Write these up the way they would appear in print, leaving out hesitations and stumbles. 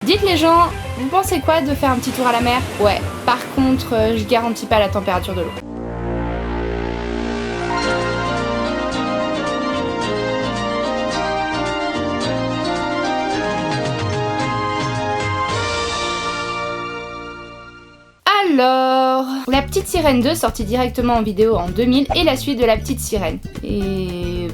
Dites les gens, vous pensez quoi de faire un petit tour à la mer? Ouais, par contre, je garantis pas la température de l'eau. Alors, La Petite Sirène 2 sortie directement en vidéo en 2000 est la suite de La Petite Sirène. Et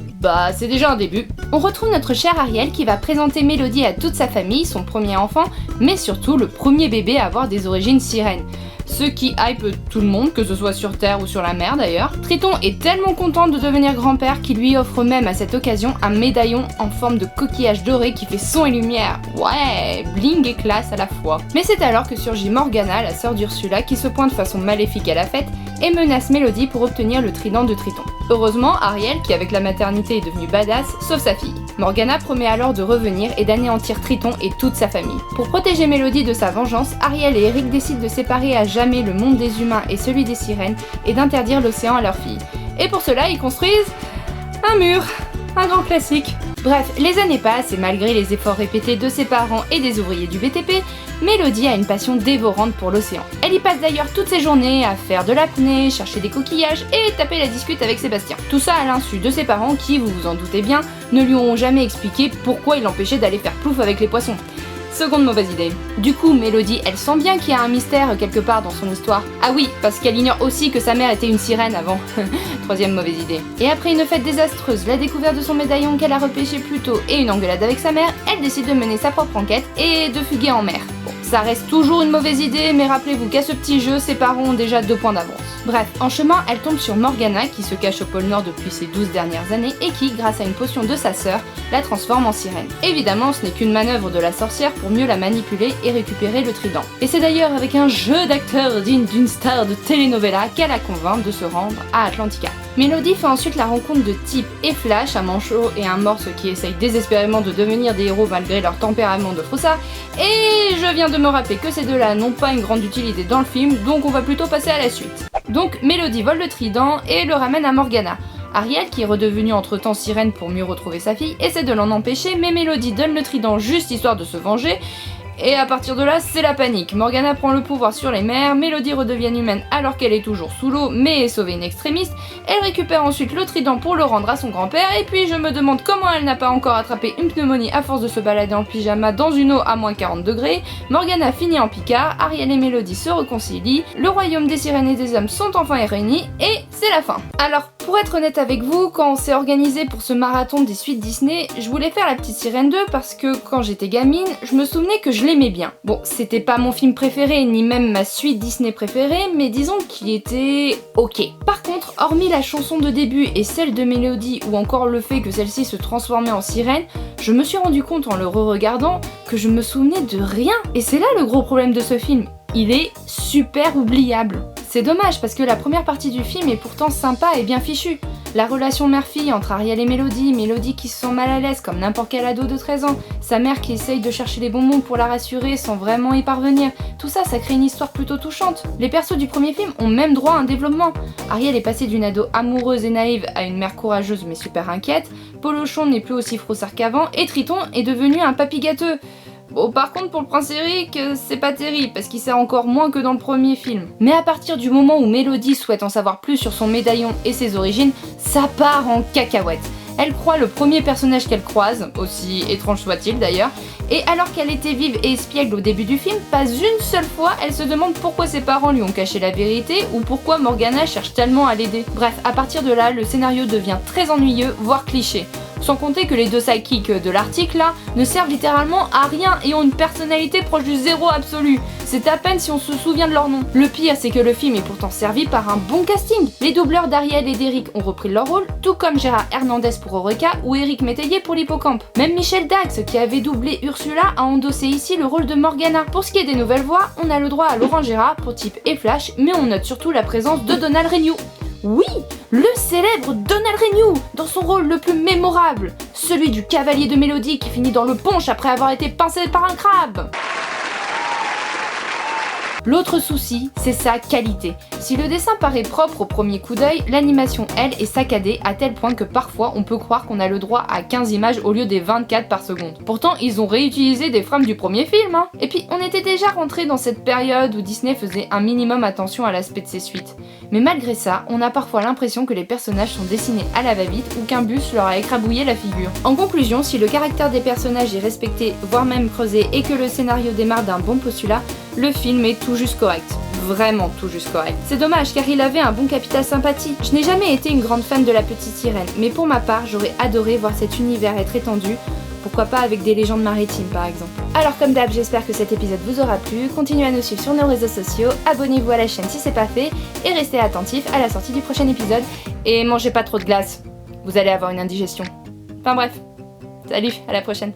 c'est déjà un début. On retrouve notre chère Ariel qui va présenter Mélodie à toute sa famille, son premier enfant, mais surtout le premier bébé à avoir des origines sirènes. Ce qui hype tout le monde, que ce soit sur Terre ou sur la mer d'ailleurs. Triton est tellement content de devenir grand-père qu'il lui offre même à cette occasion un médaillon en forme de coquillage doré qui fait son et lumière. Ouais, bling et classe à la fois. Mais c'est alors que surgit Morgana, la sœur d'Ursula, qui se pointe façon maléfique à la fête et menace Mélodie pour obtenir le trident de Triton. Heureusement, Ariel, qui avec la maternité est devenue badass, sauve sa fille. Morgana promet alors de revenir et d'anéantir Triton et toute sa famille. Pour protéger Mélodie de sa vengeance, Ariel et Eric décident de séparer à jamais le monde des humains et celui des sirènes et d'interdire l'océan à leur fille. Et pour cela, ils construisent un mur, un grand classique. Bref, les années passent et malgré les efforts répétés de ses parents et des ouvriers du BTP, Mélodie a une passion dévorante pour l'océan. Elle y passe d'ailleurs toutes ses journées à faire de l'apnée, chercher des coquillages et taper la discute avec Sébastien. Tout ça à l'insu de ses parents qui, vous vous en doutez bien, ne lui ont jamais expliqué pourquoi il l'empêchait d'aller faire plouf avec les poissons. Seconde mauvaise idée. Du coup, Mélodie, elle sent bien qu'il y a un mystère quelque part dans son histoire. Ah oui, parce qu'elle ignore aussi que sa mère était une sirène avant. Troisième mauvaise idée. Et après une fête désastreuse, la découverte de son médaillon qu'elle a repêché plus tôt et une engueulade avec sa mère, elle décide de mener sa propre enquête et de fuguer en mer. Bon, ça reste toujours une mauvaise idée, mais rappelez-vous qu'à ce petit jeu, ses parents ont déjà 2 points d'avance. Bref, en chemin, elle tombe sur Morgana qui se cache au pôle Nord depuis ses 12 dernières années et qui, grâce à une potion de sa sœur, la transforme en sirène. Évidemment, ce n'est qu'une manœuvre de la sorcière pour mieux la manipuler et récupérer le trident. Et c'est d'ailleurs avec un jeu d'acteur digne d'une star de telenovela qu'elle la convainc de se rendre à Atlantica. Mélodie fait ensuite la rencontre de Tip et Flash, un manchot et un morse qui essayent désespérément de devenir des héros malgré leur tempérament de froussard, et je viens de me rappeler que ces deux-là n'ont pas une grande utilité dans le film, donc on va plutôt passer à la suite. Donc Mélodie vole le trident et le ramène à Morgana. Ariel, qui est redevenue entre-temps sirène pour mieux retrouver sa fille, essaie de l'en empêcher, mais Mélodie donne le trident juste histoire de se venger, et à partir de là, c'est la panique. Morgana prend le pouvoir sur les mers, Mélodie redevient humaine alors qu'elle est toujours sous l'eau, mais est sauvée une extrémiste, elle récupère ensuite le trident pour le rendre à son grand-père, et puis je me demande comment elle n'a pas encore attrapé une pneumonie à force de se balader en pyjama dans une eau à moins 40 degrés. Morgana finit en picard, Ariel et Mélodie se réconcilient, le royaume des sirènes et des hommes sont enfin réunis, et c'est la fin. Alors, pour être honnête avec vous, quand on s'est organisé pour ce marathon des suites Disney, je voulais faire La Petite Sirène 2 parce que quand j'étais gamine, je me souvenais que je l'aimais bien. Bon, c'était pas mon film préféré, ni même ma suite Disney préférée, mais disons qu'il était ok. Par contre, hormis la chanson de début et celle de Mélodie, ou encore le fait que celle-ci se transformait en sirène, je me suis rendu compte en le re-regardant que je me souvenais de rien. Et c'est là le gros problème de ce film. Il est super oubliable. C'est dommage parce que la première partie du film est pourtant sympa et bien fichue. La relation mère-fille entre Ariel et Mélodie, Mélodie qui se sent mal à l'aise comme n'importe quel ado de 13 ans, sa mère qui essaye de chercher les bons mots pour la rassurer sans vraiment y parvenir, tout ça, ça crée une histoire plutôt touchante. Les persos du premier film ont même droit à un développement. Ariel est passée d'une ado amoureuse et naïve à une mère courageuse mais super inquiète, Polochon n'est plus aussi froussard qu'avant, et Triton est devenu un papy gâteux. Bon, par contre, pour le prince Eric, c'est pas terrible, parce qu'il sert encore moins que dans le premier film. Mais à partir du moment où Mélodie souhaite en savoir plus sur son médaillon et ses origines, ça part en cacahuète. Elle croit le premier personnage qu'elle croise, aussi étrange soit-il d'ailleurs, et alors qu'elle était vive et espiègle au début du film, pas une seule fois elle se demande pourquoi ses parents lui ont caché la vérité ou pourquoi Morgana cherche tellement à l'aider. Bref, à partir de là, le scénario devient très ennuyeux, voire cliché. Sans compter que les deux sidekicks de l'article là ne servent littéralement à rien et ont une personnalité proche du zéro absolu. C'est à peine si on se souvient de leur nom. Le pire, c'est que le film est pourtant servi par un bon casting. Les doubleurs d'Ariel et d'Eric ont repris leur rôle, tout comme Gérard Hernandez pour Eureka ou Éric Métayer pour l'Hippocampe. Même Michel Dax, qui avait doublé Ursula, a endossé ici le rôle de Morgana. Pour ce qui est des nouvelles voix, on a le droit à Laurent Gérard pour Tip et Flash, mais on note surtout la présence de Donald Renew. Oui, le célèbre Donald Renew, dans son rôle le plus mémorable, celui du cavalier de Mélodie qui finit dans le punch après avoir été pincé par un crabe. L'autre souci, c'est sa qualité. Si le dessin paraît propre au premier coup d'œil, l'animation, elle, est saccadée à tel point que parfois on peut croire qu'on a le droit à 15 images au lieu des 24 par seconde. Pourtant, ils ont réutilisé des frames du premier film, hein. Et puis, on était déjà rentré dans cette période où Disney faisait un minimum attention à l'aspect de ses suites. Mais malgré ça, on a parfois l'impression que les personnages sont dessinés à la va-vite ou qu'un bus leur a écrabouillé la figure. En conclusion, si le caractère des personnages est respecté, voire même creusé, et que le scénario démarre d'un bon postulat, le film est tout juste correct. Vraiment tout juste correct. C'est dommage car il avait un bon capital sympathie. Je n'ai jamais été une grande fan de La Petite Sirène, mais pour ma part, j'aurais adoré voir cet univers être étendu. Pourquoi pas avec des légendes maritimes par exemple. Alors comme d'hab, j'espère que cet épisode vous aura plu. Continuez à nous suivre sur nos réseaux sociaux, abonnez-vous à la chaîne si c'est pas fait, et restez attentifs à la sortie du prochain épisode. Et mangez pas trop de glace, vous allez avoir une indigestion. Enfin bref, salut, à la prochaine.